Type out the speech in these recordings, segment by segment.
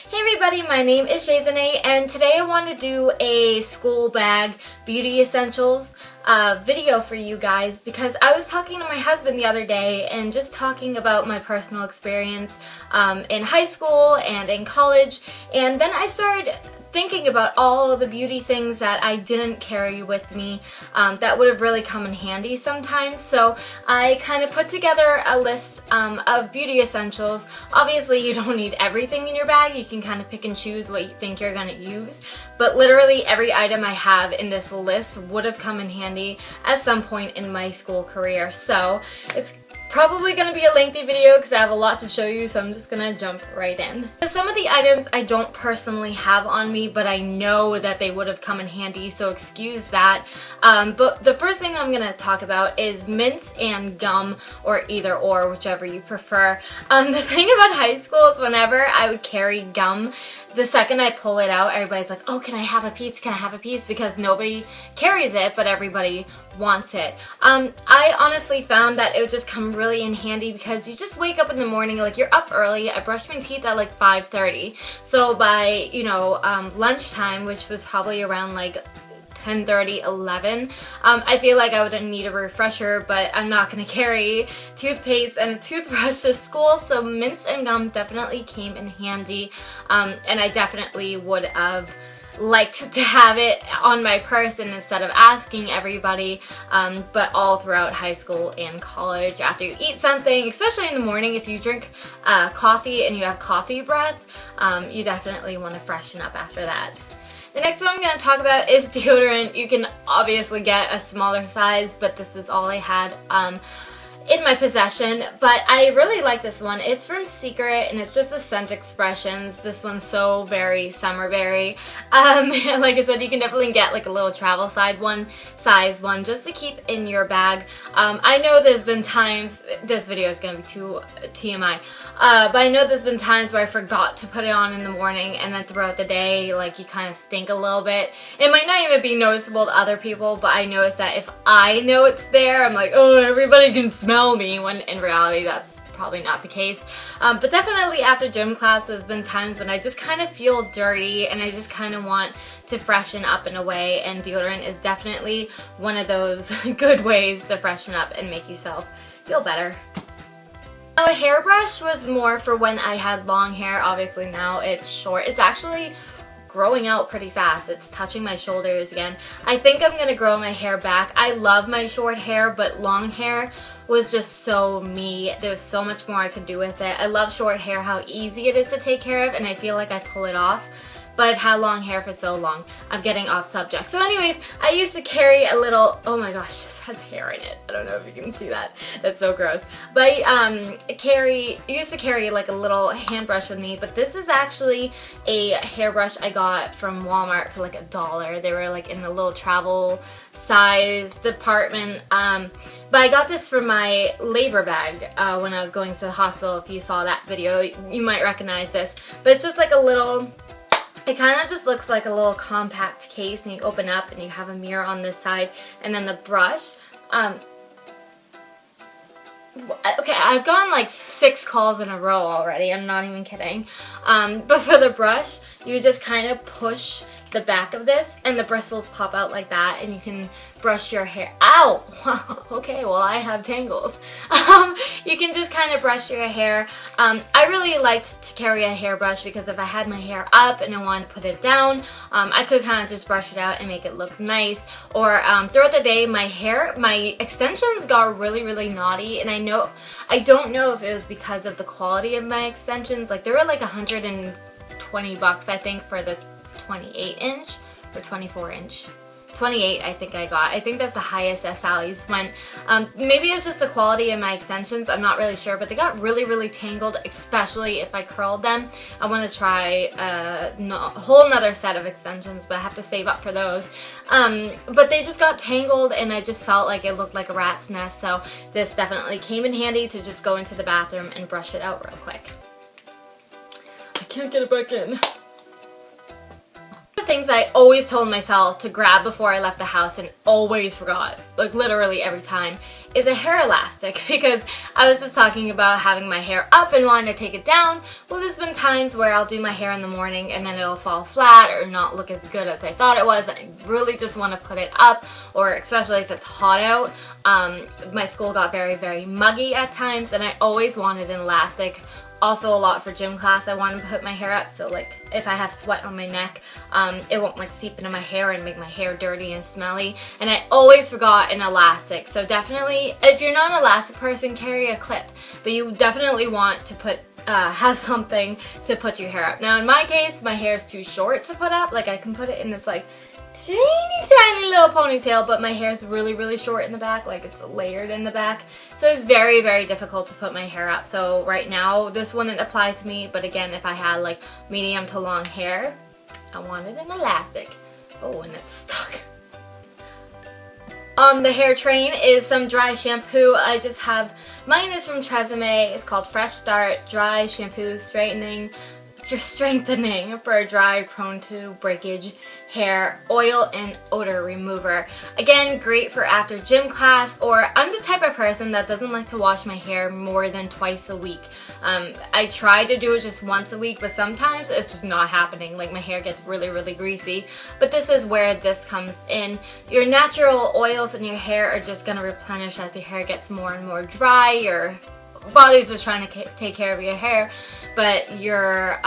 Hey everybody, my name is Shazane and today I want to do a school bag beauty essentials video for you guys because I was talking to my husband the other day and just talking about my personal experience in high school and in college, and then I started thinking about all of the beauty things that I didn't carry with me that would have really come in handy sometimes. So I kind of put together a list of beauty essentials. Obviously you don't need everything in your bag, you can kind of pick and choose what you think you're going to use, but literally every item I have in this list would have come in handy at some point in my school career. So it's probably going to be a lengthy video because I have a lot to show you, so I'm just going to jump right in. So some of the items I don't personally have on me, but I know that they would have come in handy, so excuse that. But the first thing I'm going to talk about is mints and gum, or either or, whichever you prefer. The thing about high school is whenever I would carry gum, the second I pull it out, everybody's like, oh, can I have a piece? Can I have a piece? Because nobody carries it, but everybody wants it. I honestly found that it would just come really in handy because you just wake up in the morning, like you're up early. I brushed my teeth at like 5:30. So by, lunchtime, which was probably around like 10:30, 11, I feel like I would need a refresher, but I'm not going to carry toothpaste and a toothbrush to school, so mints and gum definitely came in handy, and I definitely would have liked to have it on my person instead of asking everybody, but all throughout high school and college, after you eat something, especially in the morning, if you drink coffee and you have coffee breath, you definitely want to freshen up after that. The next one I'm going to talk about is deodorant. You can obviously get a smaller size, but this is all I had in my possession, but I really like this one. It's from Secret and it's just the Scent Expressions. This one's so very summerberry. Like I said, you can definitely get like a little travel size one just to keep in your bag. I know there's been times, this video is going to be too TMI, but I know there's been times where I forgot to put it on in the morning, and then throughout the day, like, you kind of stink a little bit. It might not even be noticeable to other people, but I notice that if I know it's there, I'm like, oh, everybody can smell me, when in reality that's probably not the case. But definitely after gym class, there's been times when I just kind of feel dirty and I just kind of want to freshen up in a way, and deodorant is definitely one of those good ways to freshen up and make yourself feel better. Now, a hairbrush was more for when I had long hair. Obviously now it's short. It's actually growing out pretty fast. It's touching my shoulders again. I think I'm gonna grow my hair back. I love my short hair, but long hair was just so me. There's so much more I could do with it. I love short hair, how easy it is to take care of, and I feel like I pull it off. But I've had long hair for so long. I'm getting off subject. So anyways, I used to carry a little, oh my gosh, this has hair in it. I don't know if you can see that. That's so gross. But I used to carry like a little hand brush with me, but this is actually a hairbrush I got from Walmart for like $1. They were like in the little travel size department. But I got this from my labor bag when I was going to the hospital. If you saw that video, you might recognize this. But it's just like a little, it kind of just looks like a little compact case, and you open up and you have a mirror on this side, and then the brush. Okay, I've gone like 6 calls in a row already, I'm not even kidding. But for the brush, you just kind of push the back of this and the bristles pop out like that, and you can brush your hair. Ow! Okay, well, I have tangles. You can just kind of brush your hair. I really liked to carry a hairbrush because if I had my hair up and I wanted to put it down, I could kind of just brush it out and make it look nice. Or throughout the day, my extensions got really naughty, and I don't know if it was because of the quality of my extensions. Like, they were like $120, I think, for the 28 inch or 24 inch. 28 I think I got. I think that's the highest that Sally's went. Maybe it's just the quality of my extensions, I'm not really sure, but they got really tangled, especially if I curled them. I want to try a whole nother set of extensions, but I have to save up for those. But they just got tangled, and I just felt like it looked like a rat's nest, so this definitely came in handy to just go into the bathroom and brush it out real quick. I can't get it back in. things I always told myself to grab before I left the house and always forgot, like literally every time, is a hair elastic, because I was just talking about having my hair up and wanting to take it down. Well, there's been times where I'll do my hair in the morning and then it'll fall flat or not look as good as I thought it was, and I really just want to put it up, or especially if it's hot out. My school got very, very muggy at times, and I always wanted an elastic. Also a lot for gym class, I want to put my hair up so like if I have sweat on my neck, it won't like seep into my hair and make my hair dirty and smelly. And I always forgot an elastic, so definitely if you're not an elastic person, carry a clip, but you definitely want to put have something to put your hair up. Now in my case, my hair is too short to put up. Like I can put it in this like teeny tiny little ponytail, but my hair is really, really short in the back, like it's layered in the back, so it's very, very difficult to put my hair up. So right now this wouldn't apply to me, but again, if I had like medium to long hair, I wanted an elastic. Oh, and it's stuck. On the hair train is some dry shampoo. I just have, mine is from Tresemme. It's called Fresh Start Dry Shampoo Straightening, Strengthening for dry, prone to breakage hair, oil and odor remover. Again, great for after gym class, or I'm the type of person that doesn't like to wash my hair more than twice a week. I try to do it just once a week, but sometimes it's just not happening. Like my hair gets really, really greasy. But this is where this comes in. Your natural oils in your hair are just going to replenish as your hair gets more and more dry. Your body's just trying to take care of your hair, but your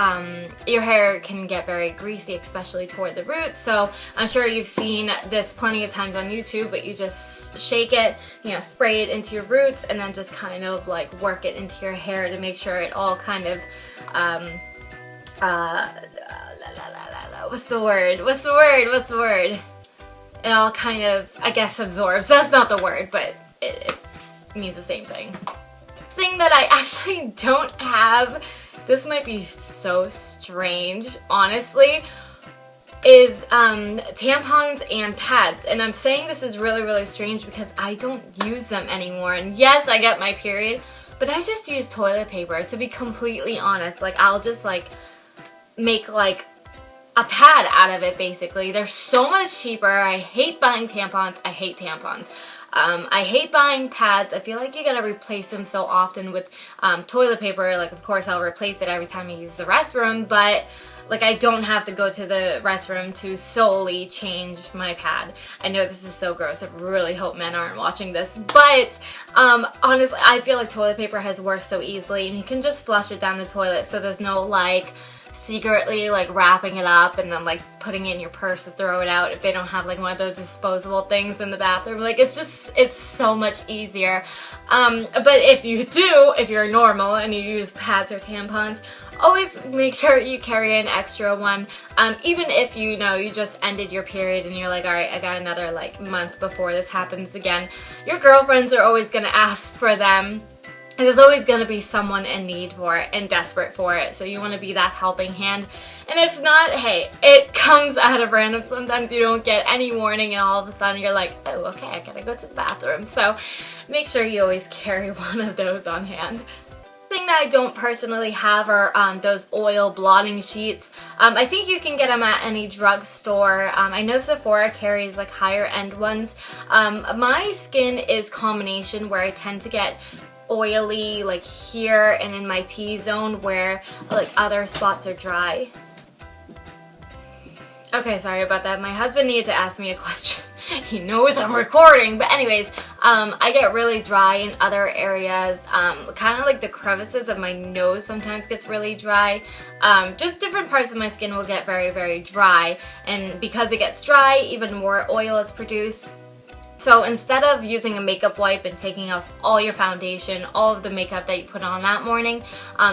hair can get very greasy, especially toward the roots. So I'm sure you've seen this plenty of times on YouTube, but you just shake it, you know, spray it into your roots, and then just kind of like work it into your hair to make sure it all kind of what's the word? It all kind of, I guess, absorbs. That's not the word, but it means the same thing. Thing that I actually don't have, this might be so strange, honestly, is tampons and pads. And I'm saying this is really, really strange because I don't use them anymore. And yes, I get my period, but I just use toilet paper, to be completely honest. Like I'll just like make like a pad out of it, basically. They're so much cheaper. I hate buying tampons. I hate tampons. I hate buying pads. I feel like you gotta replace them so often with toilet paper. Like, of course, I'll replace it every time I use the restroom, but like I don't have to go to the restroom to solely change my pad. I know this is so gross. I really hope men aren't watching this, but honestly, I feel like toilet paper has worked so easily, and you can just flush it down the toilet, so there's no like secretly like wrapping it up and then like putting it in your purse to throw it out if they don't have like one of those disposable things in the bathroom. Like it's so much easier. But if you're normal and you use pads or tampons, always make sure you carry an extra one. Even if you know you just ended your period and you're like, alright, I got another like month before this happens again, your girlfriends are always gonna ask for them. There's always going to be someone in need for it and desperate for it, so you want to be that helping hand. And if not, hey, it comes out of random. Sometimes you don't get any warning and all of a sudden you're like, oh, okay, I gotta go to the bathroom. So make sure you always carry one of those on hand. Thing that I don't personally have are those oil blotting sheets. I think you can get them at any drugstore. I know Sephora carries like higher end ones. My skin is combination, where I tend to get oily like here and in my T-zone where like other spots are dry. Okay, sorry about that. My husband needed to ask me a question. He knows I'm recording, but anyways, I get really dry in other areas. Kind of like the crevices of my nose sometimes gets really dry. Just different parts of my skin will get very, very dry, and because it gets dry, even more oil is produced. So instead of using a makeup wipe and taking off all your foundation, all of the makeup that you put on that morning,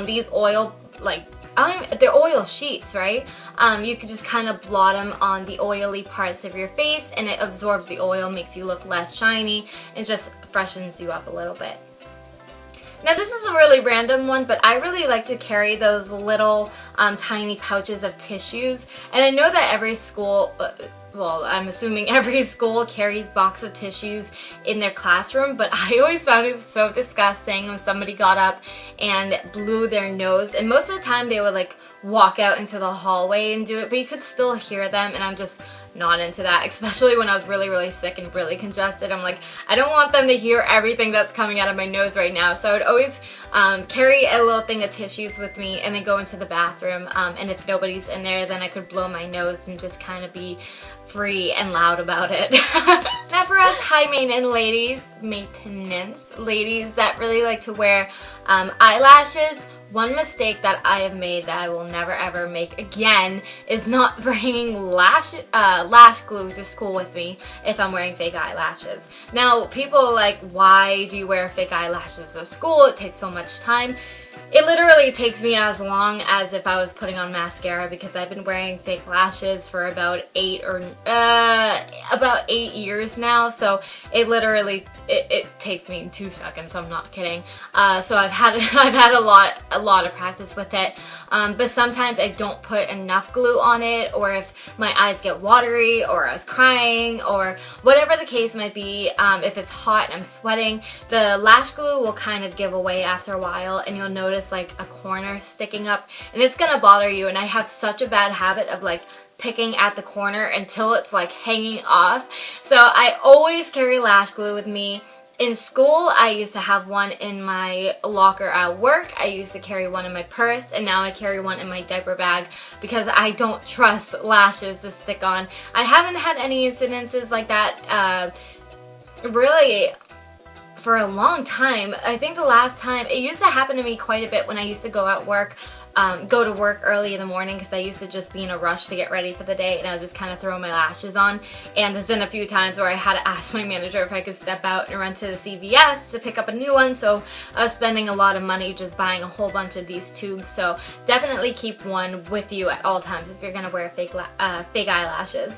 these oil, like, they're oil sheets, right? You can just kind of blot them on the oily parts of your face, and it absorbs the oil, makes you look less shiny, and just freshens you up a little bit. Now this is a really random one, but I really like to carry those little tiny pouches of tissues. And I know that every school, well, I'm assuming every school carries box of tissues in their classroom, but I always found it so disgusting when somebody got up and blew their nose. And most of the time they would like walk out into the hallway and do it, but you could still hear them, and I'm just not into that, especially when I was really sick and really congested. I'm like, I don't want them to hear everything that's coming out of my nose right now. So I would always carry a little thing of tissues with me and then go into the bathroom, and if nobody's in there, then I could blow my nose and just kind of be free and loud about it. Now for us high maintenance ladies that really like to wear eyelashes, one mistake that I have made that I will never ever make again is not bringing lash glue to school with me if I'm wearing fake eyelashes. Now people are like, why do you wear fake eyelashes to school? It takes so much time. It literally takes me as long as if I was putting on mascara, because I've been wearing fake lashes for about 8 years now. So it literally it takes me 2 seconds. I'm not kidding. So I've had a lot of practice with it. But sometimes I don't put enough glue on it, or if my eyes get watery, or I was crying, or whatever the case might be, if it's hot and I'm sweating, the lash glue will kind of give away after a while, and you'll notice like a corner sticking up, and it's gonna bother you. And I have such a bad habit of like picking at the corner until it's like hanging off. So I always carry lash glue with me. In school, I used to have one in my locker at work. I used to carry one in my purse, and now I carry one in my diaper bag because I don't trust lashes to stick on. I haven't had any incidences like that really for a long time. I think the last time, it used to happen to me quite a bit when I used to go to work early in the morning, because I used to just be in a rush to get ready for the day, and I was just kind of throwing my lashes on. And there's been a few times where I had to ask my manager if I could step out and run to the CVS to pick up a new one, so I was spending a lot of money just buying a whole bunch of these tubes. So definitely keep one with you at all times if you're gonna wear fake eyelashes.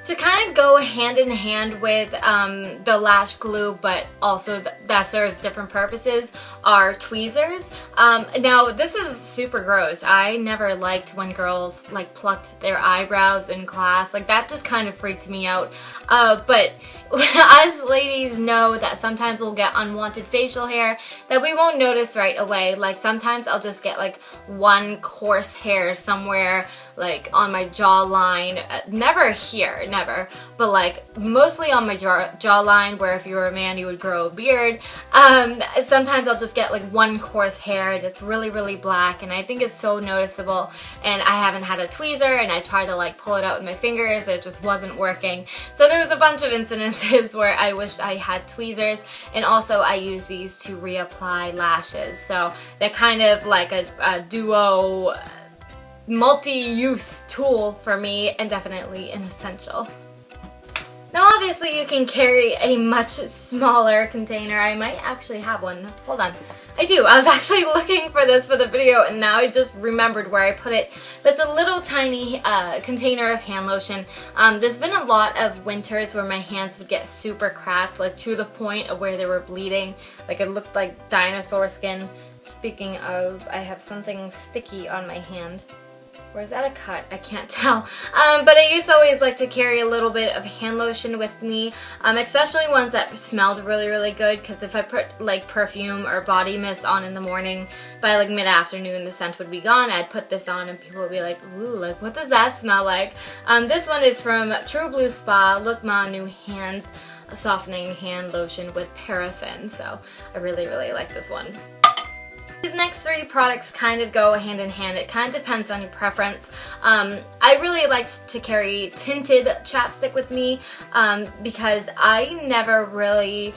To kind of go hand in hand with the lash glue, but also that serves different purposes, are tweezers. Now this is super gross. I never liked when girls like plucked their eyebrows in class. Like that just kind of freaked me out. But us ladies know that sometimes we'll get unwanted facial hair that we won't notice right away. Like sometimes I'll just get like one coarse hair somewhere like on my jawline, never here, never, but like mostly on my jawline, where if you were a man you would grow a beard. Sometimes I'll just get like one coarse hair that's really black, and I think it's so noticeable, and I haven't had a tweezer, and I tried to like pull it out with my fingers, it just wasn't working. So there was a bunch of incidences where I wished I had tweezers, and also I use these to reapply lashes, so they're kind of like a duo multi-use tool for me, and definitely an essential. Now obviously you can carry a much smaller container. I might actually have one. Hold on. I do. I was actually looking for this for the video, and now I just remembered where I put it. But it's a little tiny container of hand lotion. There's been a lot of winters where my hands would get super cracked, like to the point of where they were bleeding. Like it looked like dinosaur skin. Speaking of, I have something sticky on my hand. Or is that a cut? I can't tell. But I used to always like to carry a little bit of hand lotion with me, especially ones that smelled really good, because if I put like perfume or body mist on in the morning, by like mid-afternoon the scent would be gone. I'd put this on and people would be like, ooh, like what does that smell like? This one is from True Blue Spa, Look Ma New Hands, a softening hand lotion with paraffin. So I really like this one. These next three products kind of go hand in hand. It kind of depends on your preference. I really like to carry tinted chapstick with me because I never really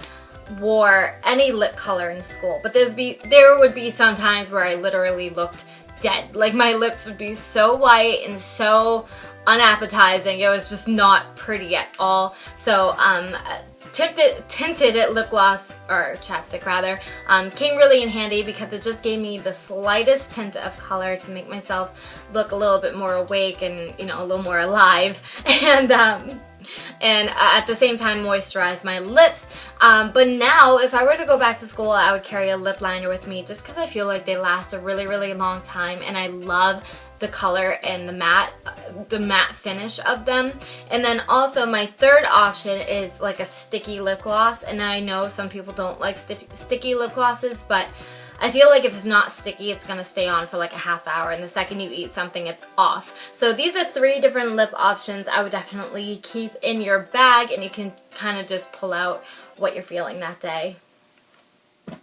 wore any lip color in school. But there would be some times where I literally looked dead. Like my lips would be so white and so unappetizing. It was just not pretty at all. So tinted lip gloss, or chapstick rather, came really in handy because it just gave me the slightest tint of color to make myself look a little bit more awake and, you know, a little more alive, and at the same time moisturize my lips. But now if I were to go back to school, I would carry a lip liner with me just because I feel like they last a really long time, and I love the color and the matte finish of them. And then also my third option is like a sticky lip gloss, and I know some people don't like sticky lip glosses, but I feel like if it's not sticky, it's gonna stay on for like a half hour, and the second you eat something, it's off. So these are 3 different lip options I would definitely keep in your bag, and you can kind of just pull out what you're feeling that day.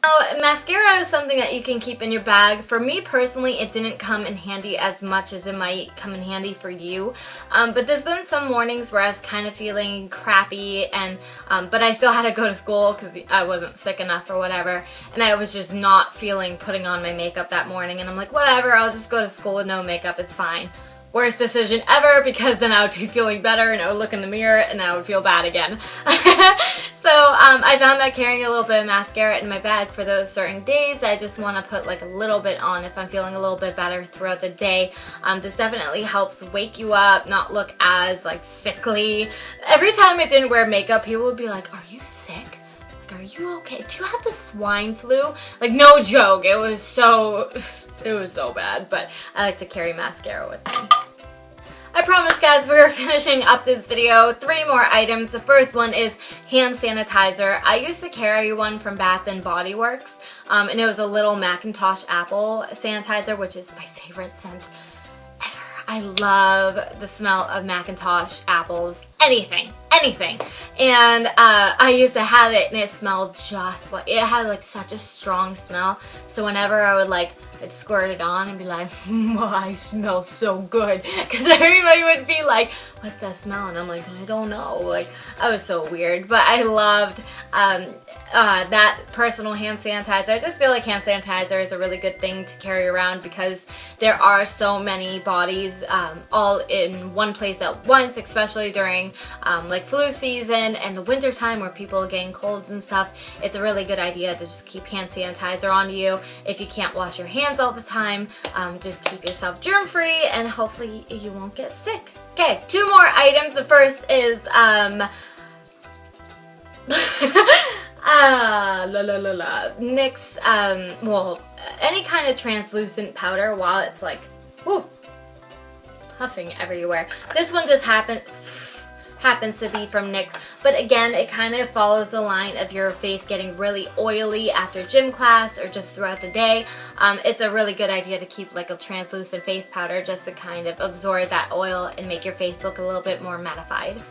Now, mascara is something that you can keep in your bag. For me personally, it didn't come in handy as much as it might come in handy for you. But there's been some mornings where I was kind of feeling crappy, and but I still had to go to school because I wasn't sick enough or whatever. And I was just not feeling putting on my makeup that morning. And I'm like, whatever, I'll just go to school with no makeup, it's fine. Worst decision ever, because then I would be feeling better and I would look in the mirror and I would feel bad again. So I found that carrying a little bit of mascara in my bag for those certain days, I just want to put like a little bit on if I'm feeling a little bit better throughout the day. This definitely helps wake you up, not look as like sickly. Every time I didn't wear makeup, people would be like, are you sick? Are you okay? Do you have the swine flu? Like, no joke. It was so bad, but I like to carry mascara with me. I promise, guys, we're finishing up this video. 3 more items. The first one is hand sanitizer. I used to carry one from Bath & Body Works, and it was a little Macintosh apple sanitizer, which is my favorite scent ever. I love the smell of Macintosh apples. Anything. And I used to have it, and it smelled just like, it had like such a strong smell. So whenever I would like, I'd squirt it on and be like, I smell so good. Because everybody would be like, what's that smell? And I'm like, I don't know. Like, I was so weird. But I loved that personal hand sanitizer. I just feel like hand sanitizer is a really good thing to carry around because there are so many bodies all in one place at once, especially during like flu season and the winter time where people are getting colds and stuff. It's a really good idea to just keep hand sanitizer on you. If you can't wash your hands all the time, just keep yourself germ-free and hopefully you won't get sick. Okay, 2 more items. The first is NYX, well, any kind of translucent powder while it's like, whoo, puffing everywhere. This one just happens to be from NYX, but again, it kind of follows the line of your face getting really oily after gym class or just throughout the day. It's a really good idea to keep like a translucent face powder just to kind of absorb that oil and make your face look a little bit more mattified.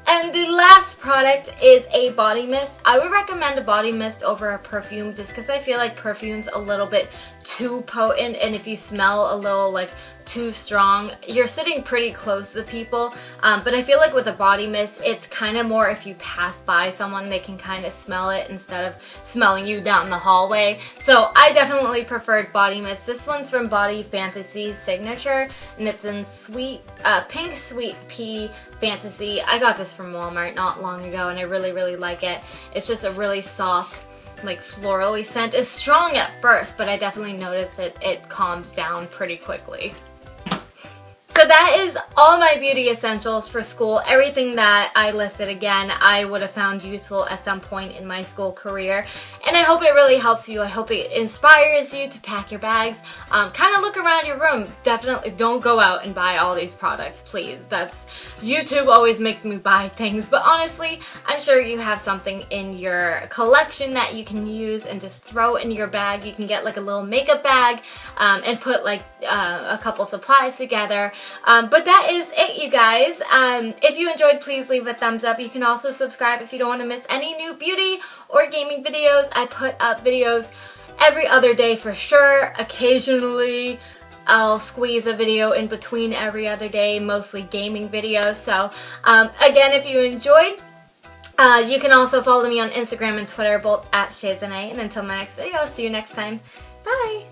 And the last product is a body mist. I would recommend a body mist over a perfume just because I feel like perfume's a little bit too potent, and if you smell a little like too strong, you're sitting pretty close to people. But I feel like with a body mist, it's kind of more if you pass by someone, they can kind of smell it instead of smelling you down the hallway. So I definitely preferred body mist. This one's from Body Fantasy Signature, and it's in pink sweet pea fantasy. I got this from Walmart not long ago, and I really like it. It's just a really soft, like florally scent. It's strong at first, but I definitely noticed it calms down pretty quickly. So that is all my beauty essentials for school. Everything that I listed, again, I would have found useful at some point in my school career. And I hope it really helps you. I hope it inspires you to pack your bags. Kind of look around your room. Definitely don't go out and buy all these products, please. YouTube always makes me buy things. But honestly, I'm sure you have something in your collection that you can use and just throw in your bag. You can get like a little makeup bag and put like a couple supplies together. But that is it, you guys. If you enjoyed, please leave a thumbs up. You can also subscribe if you don't want to miss any new beauty or gaming videos. I put up videos every other day for sure. Occasionally, I'll squeeze a video in between every other day, mostly gaming videos. So, again, if you enjoyed, you can also follow me on Instagram and Twitter, both at ShadesNA. And until my next video, I'll see you next time. Bye!